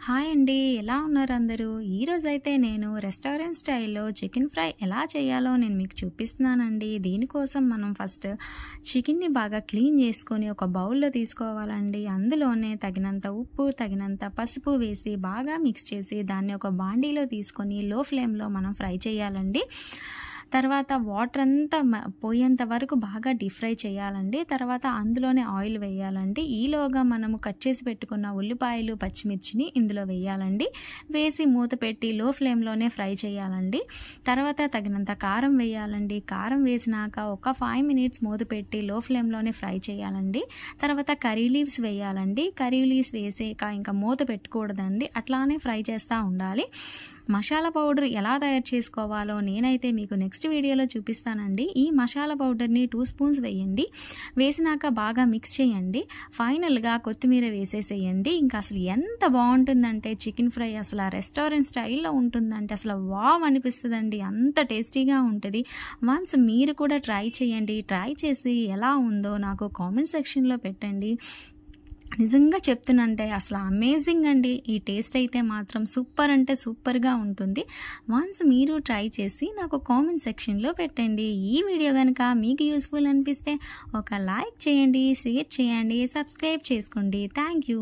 Hi అండి, ఎలా ఉన్నారు అందరూ? ఈరోజైతే నేను రెస్టారెంట్ స్టైల్లో చికెన్ ఫ్రై ఎలా చేయాలో నేను మీకు చూపిస్తున్నానండి. దీనికోసం మనం ఫస్ట్ చికెన్ని బాగా క్లీన్ చేసుకొని ఒక బౌల్లో తీసుకోవాలండి. అందులోనే తగినంత ఉప్పు, తగినంత పసుపు వేసి బాగా మిక్స్ చేసి దాన్ని ఒక బాండీలో తీసుకొని లో ఫ్లేమ్లో మనం ఫ్రై చేయాలండి. తర్వాత వాటర్ అంతా పోయేంత వరకు బాగా డీప్ ఫ్రై చేయాలండి. తర్వాత అందులోనే ఆయిల్ వేయాలండి. ఈలోగా మనము కట్ చేసి పెట్టుకున్న ఉల్లిపాయలు, పచ్చిమిర్చిని ఇందులో వేయాలండి. వేసి మూత పెట్టి లో ఫ్లేమ్లోనే ఫ్రై చేయాలండి. తర్వాత తగినంత కారం వేయాలండి. కారం వేసినాక ఒక 5 మినిట్స్ మూత పెట్టి లో ఫ్లేమ్లోనే ఫ్రై చేయాలండి. తర్వాత కర్రీ లీవ్స్ వేయాలండి. కర్రీ లీవ్స్ వేసాక ఇంకా మూత పెట్టుకూడదండి, అట్లానే ఫ్రై చేస్తూ ఉండాలి. మసాలా పౌడర్ ఎలా తయారు చేసుకోవాలో నేనైతే మీకు నెక్స్ట్ వీడియోలో చూపిస్తానండి. ఈ మసాలా పౌడర్ని 2 స్పూన్స్ వేయండి. వేసినాక బాగా మిక్స్ చేయండి. ఫైనల్గా కొత్తిమీర వేసేసేయండి. ఇంకా అసలు ఎంత బాగుంటుందంటే చికెన్ ఫ్రై అసలు రెస్టారెంట్ స్టైల్లో ఉంటుందంటే అసలు వావ్ అనిపిస్తుందండి. అంత టేస్టీగా ఉంటుంది. వన్స్ మీరు కూడా ట్రై చేయండి. ట్రై చేసి ఎలా ఉందో నాకు కామెంట్ సెక్షన్లో పెట్టండి. నిజంగా చెప్తున్నానంటే అసలు అమేజింగ్ అండి. ఈ టేస్ట్ అయితే మాత్రం సూపర్ అంటే సూపర్గా ఉంటుంది. వన్స్ మీరు ట్రై చేసి నాకు కామెంట్ సెక్షన్లో పెట్టండి. ఈ వీడియో కనుక మీకు యూస్ఫుల్ అనిపిస్తే ఒక లైక్ చేయండి, షేర్ చేయండి, సబ్స్క్రైబ్ చేసుకోండి. Thank you